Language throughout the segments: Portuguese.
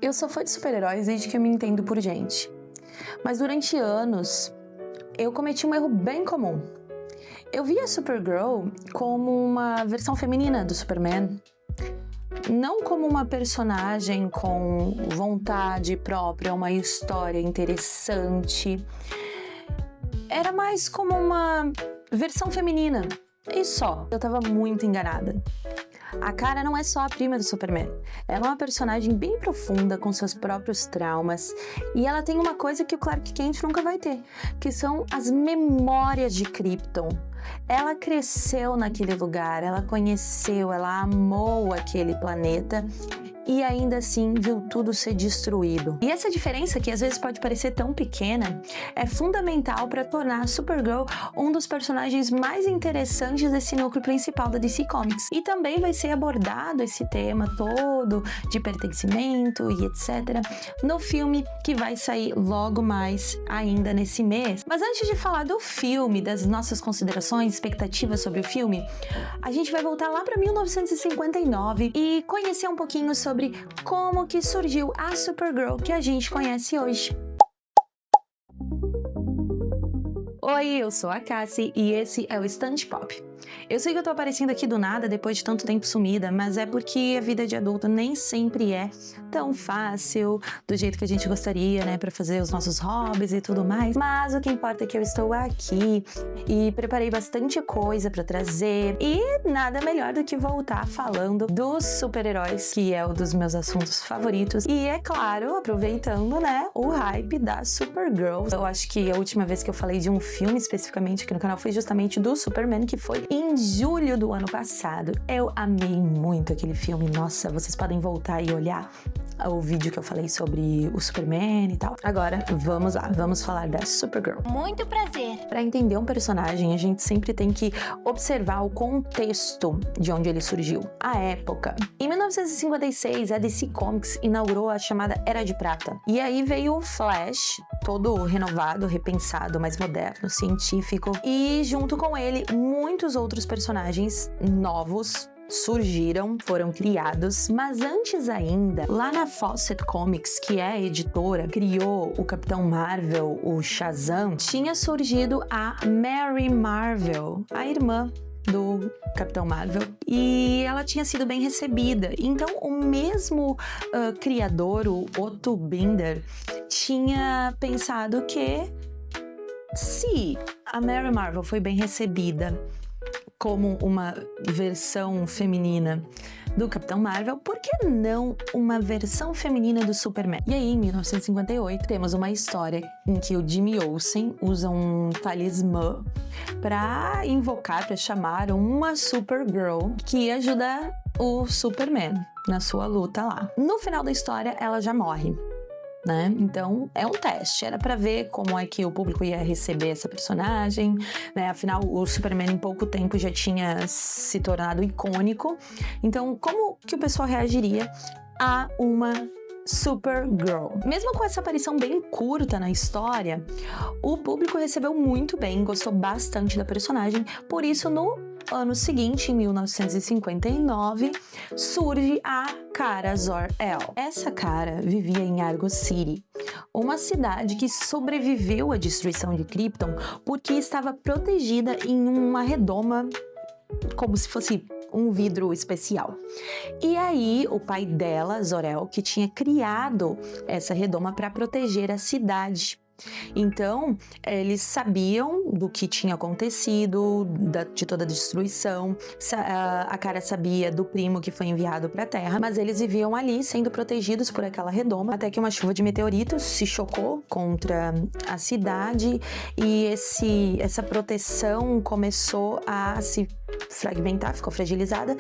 Eu sou fã de super-heróis desde que eu me entendo por gente. Mas durante anos, eu cometi um erro bem comum. Eu via a Supergirl como uma versão feminina do Superman. Não como uma personagem com vontade própria, uma história interessante. Era mais como uma versão feminina. E só. Eu tava muito enganada. A Kara não é só a prima do Superman. Ela é uma personagem bem profunda, com seus próprios traumas. E ela tem uma coisa que o Clark Kent nunca vai ter, que são as memórias de Krypton. Ela cresceu naquele lugar, ela conheceu, ela amou aquele planeta e ainda assim viu tudo ser destruído. E essa diferença, que às vezes pode parecer tão pequena, é fundamental para tornar a Supergirl um dos personagens mais interessantes desse núcleo principal da DC Comics. E também vai ser abordado esse tema todo de pertencimento e etc. no filme que vai sair logo mais ainda nesse mês. Mas antes de falar do filme, das nossas considerações, expectativas sobre o filme, a gente vai voltar lá para 1959 e conhecer um pouquinho sobre como que surgiu a Supergirl que a gente conhece hoje. Oi, eu sou a Cassie e esse é o Estante Pop. Eu sei que eu tô aparecendo aqui do nada depois de tanto tempo sumida, mas é porque a vida de adulto nem sempre é tão fácil do jeito que a gente gostaria, né, pra fazer os nossos hobbies e tudo mais. Mas o que importa é que eu estou aqui e preparei bastante coisa pra trazer e nada melhor do que voltar falando dos super-heróis, que é um dos meus assuntos favoritos. E é claro, aproveitando, né, o hype da Supergirl. Eu acho que a última vez que eu falei de um filme especificamente aqui no canal foi justamente do Superman, que foi em julho do ano passado. Eu amei muito aquele filme. Nossa, vocês podem voltar e olhar o vídeo que eu falei sobre o Superman e tal. Agora, vamos lá, vamos falar da Supergirl. Muito prazer. Para entender um personagem, a gente sempre tem que observar o contexto de onde ele surgiu, a época. Em 1956, a DC Comics inaugurou a chamada Era de Prata. E aí veio o Flash, todo renovado, repensado, mais moderno, científico. E junto com ele, muitos outros personagens novos surgiram, foram criados, mas antes ainda, lá na Fawcett Comics, que é a editora, criou o Capitão Marvel, o Shazam, tinha surgido a Mary Marvel, a irmã do Capitão Marvel, e ela tinha sido bem recebida. Então, o mesmo criador, o Otto Binder, tinha pensado que se a Mary Marvel foi bem recebida como uma versão feminina do Capitão Marvel, por que não uma versão feminina do Superman? E aí, em 1958, temos uma história em que o Jimmy Olsen usa um talismã para invocar, para chamar uma Supergirl que ia ajudar o Superman na sua luta lá. No final da história, ela já morre, né? Então é um teste, era pra ver como é que o público ia receber essa personagem, né? Afinal, o Superman em pouco tempo já tinha se tornado icônico. Então, como que o pessoal reagiria a uma Supergirl? Mesmo com essa aparição bem curta na história, o público recebeu muito bem, gostou bastante da personagem. Por isso, no ano seguinte, em 1959, surge a Kara Zor-El. Essa Kara vivia em Argo City, uma cidade que sobreviveu à destruição de Krypton porque estava protegida em uma redoma, como se fosse um vidro especial. E aí, o pai dela, Zor-El, que tinha criado essa redoma para proteger a cidade. Então, eles sabiam do que tinha acontecido, de toda a destruição. A Kara sabia do primo que foi enviado para a Terra, mas eles viviam ali sendo protegidos por aquela redoma, até que uma chuva de meteoritos se chocou contra a cidade e essa proteção começou a se fragmentar, ficou fragilizada,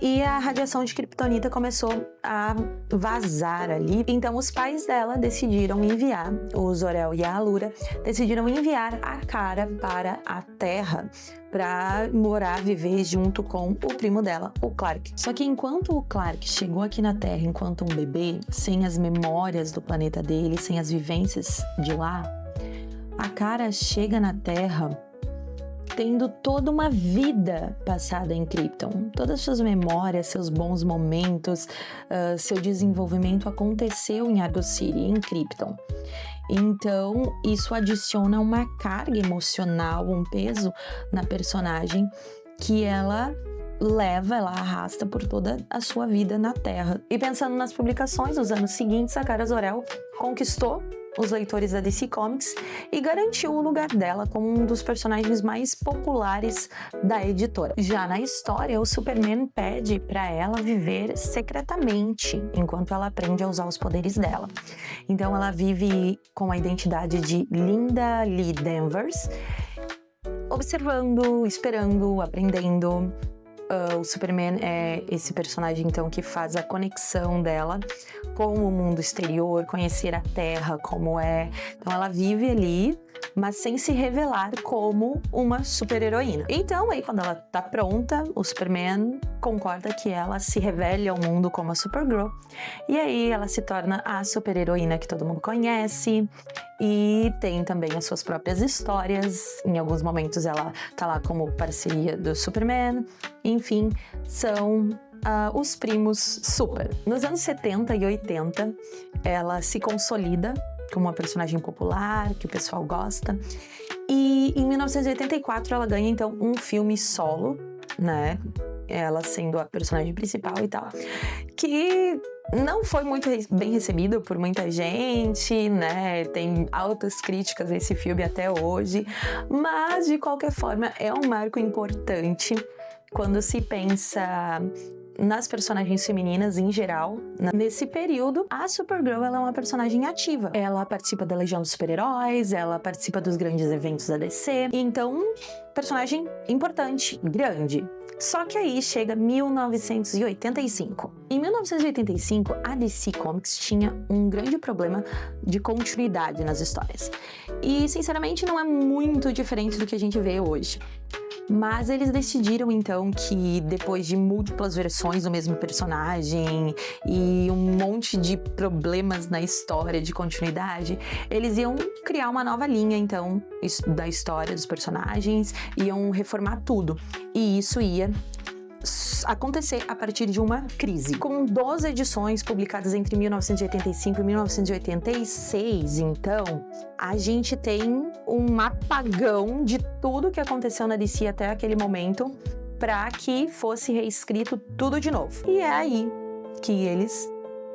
e a radiação de kryptonita começou a vazar ali. Então os pais dela decidiram enviar, o Zor-El e a Allura decidiram enviar a Kara para a Terra para morar, viver junto com o primo dela, o Clark. Só que enquanto o Clark chegou aqui na Terra enquanto um bebê, sem as memórias do planeta dele, sem as vivências de lá, a Kara chega na Terra tendo toda uma vida passada em Krypton. Todas as suas memórias, seus bons momentos, seu desenvolvimento aconteceu em Argo City, em Krypton. Então, isso adiciona uma carga emocional, um peso na personagem que ela arrasta por toda a sua vida na Terra. E pensando nas publicações, nos anos seguintes, a Kara Zor-El conquistou os leitores da DC Comics e garantiu o lugar dela como um dos personagens mais populares da editora. Já na história, o Superman pede para ela viver secretamente enquanto ela aprende a usar os poderes dela. Então ela vive com a identidade de Linda Lee Danvers, observando, esperando, aprendendo. O Superman é esse personagem, então, que faz a conexão dela com o mundo exterior, conhecer a Terra como é. Então, ela vive ali, mas sem se revelar como uma super-heroína. Então, aí, quando ela tá pronta, o Superman concorda que ela se revele ao mundo como a Supergirl. E aí, ela se torna a super-heroína que todo mundo conhece. E tem também as suas próprias histórias. Em alguns momentos, ela tá lá como parceria do Superman. Enfim, são os primos super. Nos anos 70 e 80, ela se consolida como uma personagem popular, que o pessoal gosta. E em 1984 ela ganha, então, um filme solo, né? Ela sendo a personagem principal e tal. Que não foi muito bem recebido por muita gente, né? Tem altas críticas a esse filme até hoje. Mas, de qualquer forma, é um marco importante quando se pensa nas personagens femininas em geral. Nesse período, a Supergirl ela é uma personagem ativa. Ela participa da Legião dos Super-Heróis, ela participa dos grandes eventos da DC. Então, personagem importante, grande. Só que aí chega 1985. Em 1985, a DC Comics tinha um grande problema de continuidade nas histórias. E, sinceramente, não é muito diferente do que a gente vê hoje. Mas eles decidiram, então, que depois de múltiplas versões do mesmo personagem e um monte de problemas na história de continuidade, eles iam criar uma nova linha, então, da história dos personagens, iam reformar tudo. E isso ia acontecer a partir de uma crise. Com 12 edições publicadas entre 1985 e 1986, então, a gente tem um apagão de tudo que aconteceu na DC até aquele momento para que fosse reescrito tudo de novo. E é aí que eles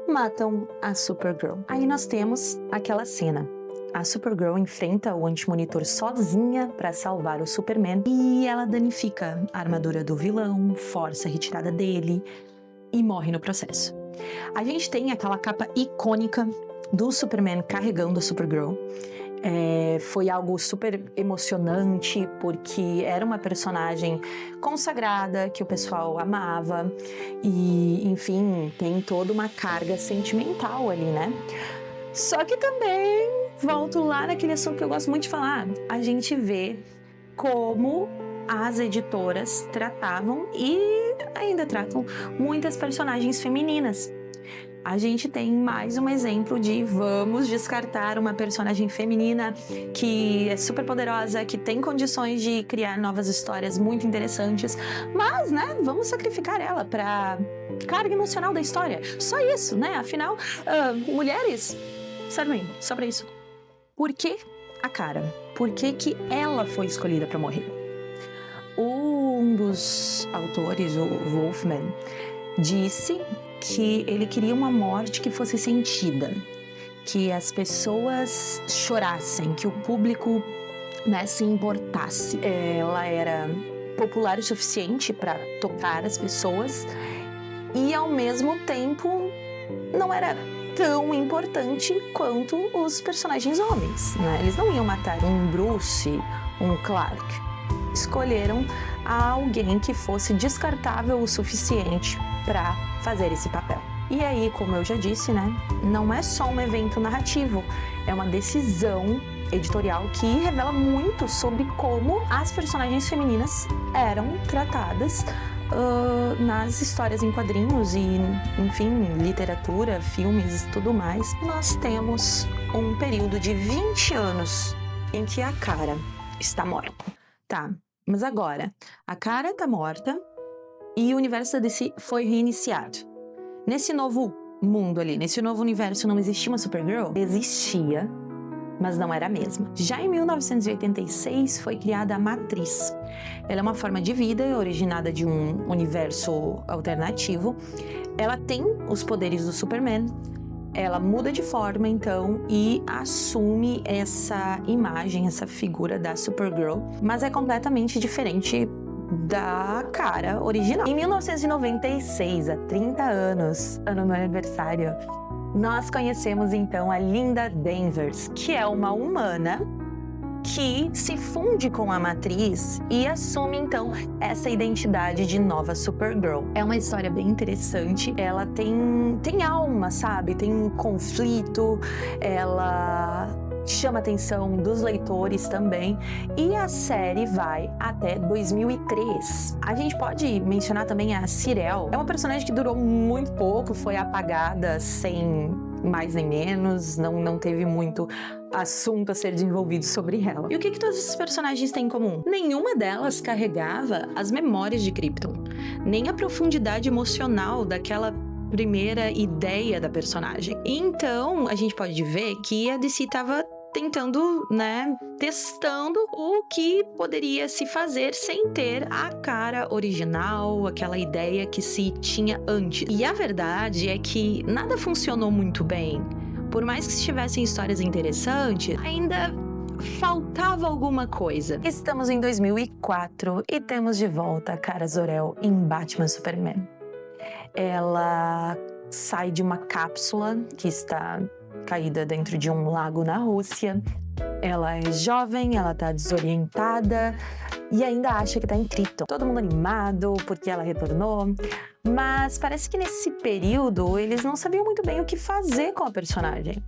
matam a Supergirl. Aí nós temos aquela cena. A Supergirl enfrenta o Anti-Monitor sozinha para salvar o Superman e ela danifica a armadura do vilão, força a retirada dele e morre no processo. A gente tem aquela capa icônica do Superman carregando a Supergirl. Foi algo super emocionante porque era uma personagem consagrada que o pessoal amava e, enfim, tem toda uma carga sentimental ali, né? Só que também, volto lá naquele assunto que eu gosto muito de falar, a gente vê como as editoras tratavam e ainda tratam muitas personagens femininas. A gente tem mais um exemplo de vamos descartar uma personagem feminina que é super poderosa, que tem condições de criar novas histórias muito interessantes, mas, né, vamos sacrificar ela para carga emocional da história. Só isso, né? Afinal, mulheres servem só pra isso. Por que a Kara? Por que ela foi escolhida para morrer? Um dos autores, o Wolfman, disse que ele queria uma morte que fosse sentida, que as pessoas chorassem, que o público, né, se importasse. Ela era popular o suficiente para tocar as pessoas e, ao mesmo tempo, não era tão importante quanto os personagens homens, né? Eles não iam matar um Bruce, um Clark. Escolheram alguém que fosse descartável o suficiente para fazer esse papel. E aí, como eu já disse, né? Não é só um evento narrativo, é uma decisão editorial que revela muito sobre como as personagens femininas eram tratadas nas histórias em quadrinhos e, enfim, literatura, filmes e tudo mais. Nós temos um período de 20 anos em que a Kara está morta. Tá, Mas agora, a Kara tá morta e o universo da DC foi reiniciado. Nesse novo mundo ali, nesse novo universo, não existia uma Supergirl? Existia, mas não era a mesma. Já em 1986 foi criada a Matriz. Ela é uma forma de vida originada de um universo alternativo. Ela tem os poderes do Superman. Ela muda de forma, então, e assume essa imagem, essa figura da Supergirl, mas é completamente diferente da Kara original. Em 1996, há 30 anos, ano do meu aniversário, nós conhecemos, então, a Linda Danvers, que é uma humana que se funde com a Matriz e assume, então, essa identidade de nova Supergirl. É uma história bem interessante, ela tem alma, sabe? Tem um conflito, ela chama a atenção dos leitores também, e a série vai até 2003. A gente pode mencionar também a Sirel, é uma personagem que durou muito pouco, foi apagada sem mais nem menos, não teve muito assunto a ser desenvolvido sobre ela. E o que todos esses personagens têm em comum? Nenhuma delas carregava as memórias de Krypton, nem a profundidade emocional daquela primeira ideia da personagem. Então, a gente pode ver que a DC estava tentando, testando o que poderia se fazer sem ter a cara original, aquela ideia que se tinha antes. E a verdade é que nada funcionou muito bem. Por mais que tivessem histórias interessantes, ainda faltava alguma coisa. Estamos em 2004 e temos de volta a Kara Zor-El em Batman Superman. Ela sai de uma cápsula que está caída dentro de um lago na Rússia. Ela é jovem, ela tá desorientada e ainda acha que tá em Krypton. Todo mundo animado porque ela retornou, mas parece que nesse período eles não sabiam muito bem o que fazer com a personagem.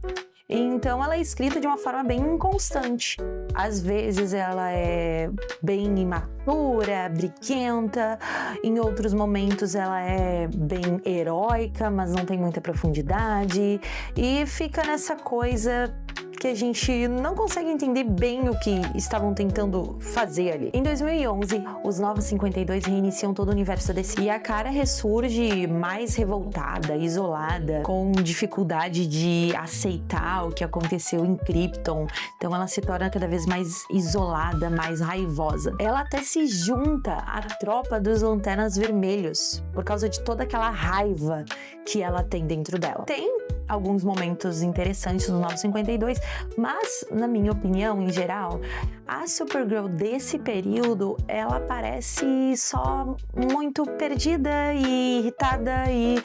Então ela é escrita de uma forma bem inconstante. Às vezes ela é bem imatura, briguenta, em outros momentos ela é bem heróica, mas não tem muita profundidade, e fica nessa coisa que a gente não consegue entender bem o que estavam tentando fazer ali. Em 2011, os Novos 52 reiniciam todo o universo DC e a Kara ressurge mais revoltada, isolada, com dificuldade de aceitar o que aconteceu em Krypton. Então ela se torna cada vez mais isolada, mais raivosa. Ela até se junta à tropa dos Lanternas Vermelhos por causa de toda aquela raiva que ela tem dentro dela. Tem alguns momentos interessantes nos 952, mas, na minha opinião, em geral, a Supergirl desse período, ela parece só muito perdida e irritada e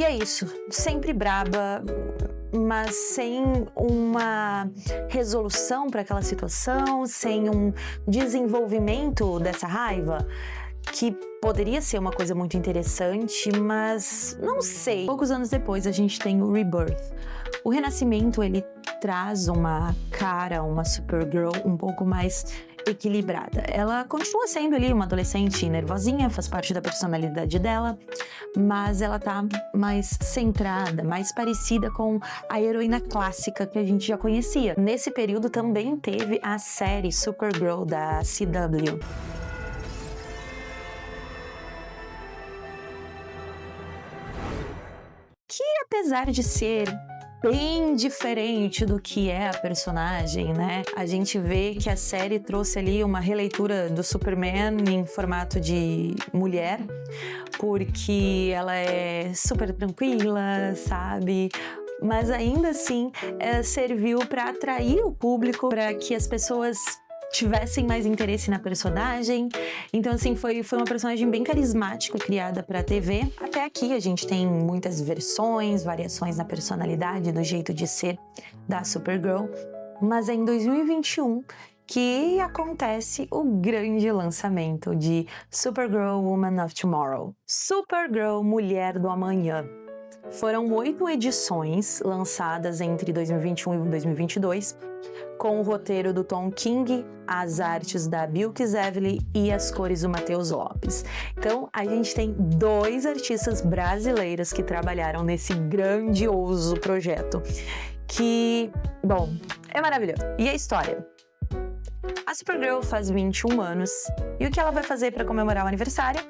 é isso, sempre braba, mas sem uma resolução para aquela situação, sem um desenvolvimento dessa raiva, que poderia ser uma coisa muito interessante, mas não sei. Poucos anos depois a gente tem o Rebirth. O Renascimento, ele traz uma cara, uma Supergirl um pouco mais equilibrada. Ela continua sendo ali uma adolescente nervosinha, faz parte da personalidade dela, mas ela tá mais centrada, mais parecida com a heroína clássica que a gente já conhecia. Nesse período também teve a série Supergirl da CW. Que apesar de ser bem diferente do que é a personagem, a gente vê que a série trouxe ali uma releitura do Superman em formato de mulher, porque ela é super tranquila, sabe? Mas ainda assim serviu para atrair o público, para que as pessoas tivessem mais interesse na personagem. Então, assim, foi uma personagem bem carismática, criada pra TV. Até aqui a gente tem muitas versões, variações na personalidade, do jeito de ser da Supergirl. Mas é em 2021 que acontece o grande lançamento de Supergirl Woman of Tomorrow. Supergirl Mulher do Amanhã. Foram 8 edições lançadas entre 2021 e 2022, com o roteiro do Tom King, as artes da Bilquis Evely e as cores do Matheus Lopes. Então, a gente tem 2 artistas brasileiros que trabalharam nesse grandioso projeto, que, bom, é maravilhoso. E a história? A Supergirl faz 21 anos e o que ela vai fazer para comemorar o aniversário?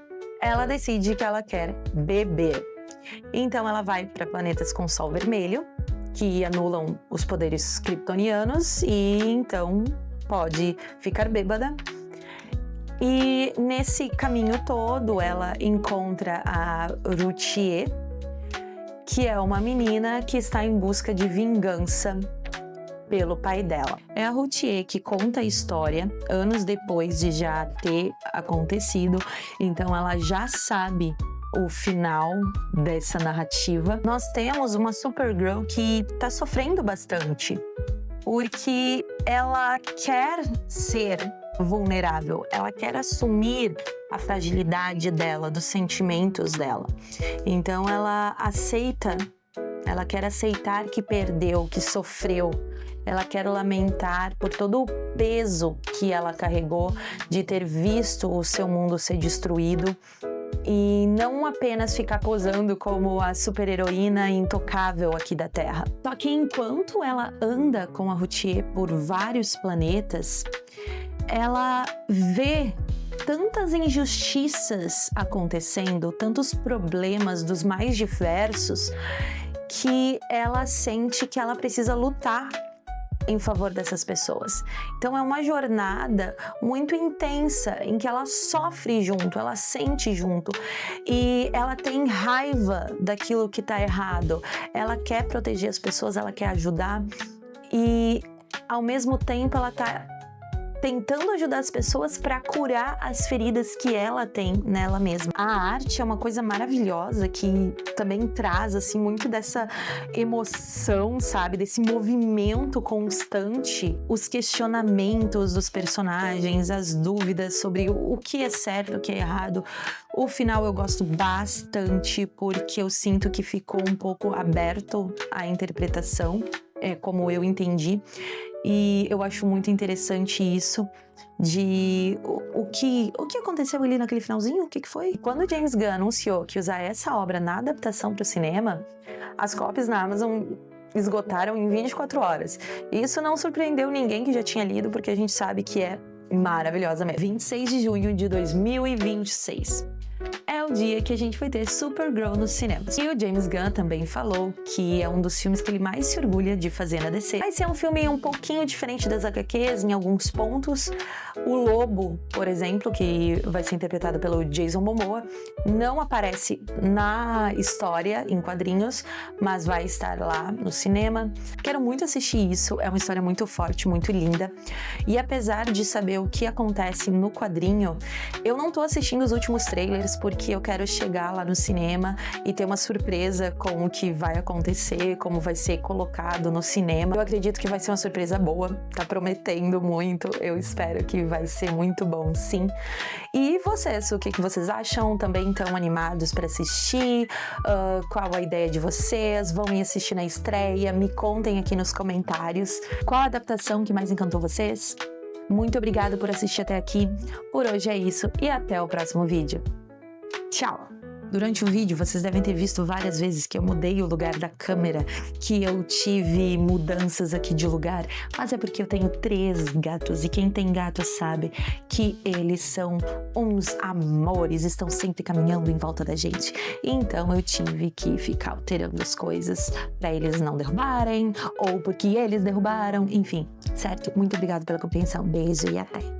Ela decide que ela quer beber. Então ela vai para planetas com sol vermelho, que anulam os poderes kryptonianos, e então pode ficar bêbada. E nesse caminho todo ela encontra a Routier, que é uma menina que está em busca de vingança pelo pai dela. É a Routier que conta a história anos depois de já ter acontecido, então ela já sabe o final dessa narrativa. Nós temos uma Supergirl que tá sofrendo bastante, porque ela quer ser vulnerável, ela quer assumir a fragilidade dela, dos sentimentos dela. Então ela quer aceitar que perdeu, que sofreu. Ela quer lamentar por todo o peso que ela carregou de ter visto o seu mundo ser destruído e não apenas ficar posando como a super-heroína intocável aqui da Terra. Só que enquanto ela anda com a Routier por vários planetas, ela vê tantas injustiças acontecendo, tantos problemas dos mais diversos, que ela sente que ela precisa lutar em favor dessas pessoas. Então é uma jornada muito intensa em que ela sofre junto, ela sente junto e ela tem raiva daquilo que tá errado. Ela quer proteger as pessoas, ela quer ajudar e ao mesmo tempo ela tá tentando ajudar as pessoas para curar as feridas que ela tem nela mesma. A arte é uma coisa maravilhosa que também traz assim muito dessa emoção, sabe, desse movimento constante, os questionamentos dos personagens, as dúvidas sobre o que é certo, o que é errado. O final eu gosto bastante porque eu sinto que ficou um pouco aberto à interpretação, como eu entendi. E eu acho muito interessante isso de o que aconteceu ali naquele finalzinho, o que foi? Quando o James Gunn anunciou que ia usar essa obra na adaptação para o cinema, as cópias na Amazon esgotaram em 24 horas. Isso não surpreendeu ninguém que já tinha lido, porque a gente sabe que é maravilhosa mesmo. 26 de junho de 2026. É o dia que a gente vai ter Supergirl nos cinemas. E o James Gunn também falou que é um dos filmes que ele mais se orgulha de fazer na DC. Vai ser um filme um pouquinho diferente das HQs em alguns pontos. O Lobo, por exemplo, que vai ser interpretado pelo Jason Momoa, não aparece na história em quadrinhos, mas vai estar lá no cinema. Quero muito assistir isso, é uma história muito forte, muito linda. E apesar de saber o que acontece no quadrinho, eu não tô assistindo os últimos trailers porque eu quero chegar lá no cinema e ter uma surpresa com o que vai acontecer, como vai ser colocado no cinema. Eu acredito que vai ser uma surpresa boa, tá prometendo muito, eu espero que vai ser muito bom, sim. E vocês, o que vocês acham? Também estão animados para assistir? Qual a ideia de vocês? Vão ir assistir na estreia? Me contem aqui nos comentários. Qual a adaptação que mais encantou vocês? Muito obrigada por assistir até aqui. Por hoje é isso e até o próximo vídeo. Tchau! Durante o vídeo, vocês devem ter visto várias vezes que eu mudei o lugar da câmera, que eu tive mudanças aqui de lugar, mas é porque eu tenho 3 gatos e quem tem gato sabe que eles são uns amores, estão sempre caminhando em volta da gente. Então eu tive que ficar alterando as coisas para eles não derrubarem, ou porque eles derrubaram, enfim, certo? Muito obrigada pela compreensão, beijo e até!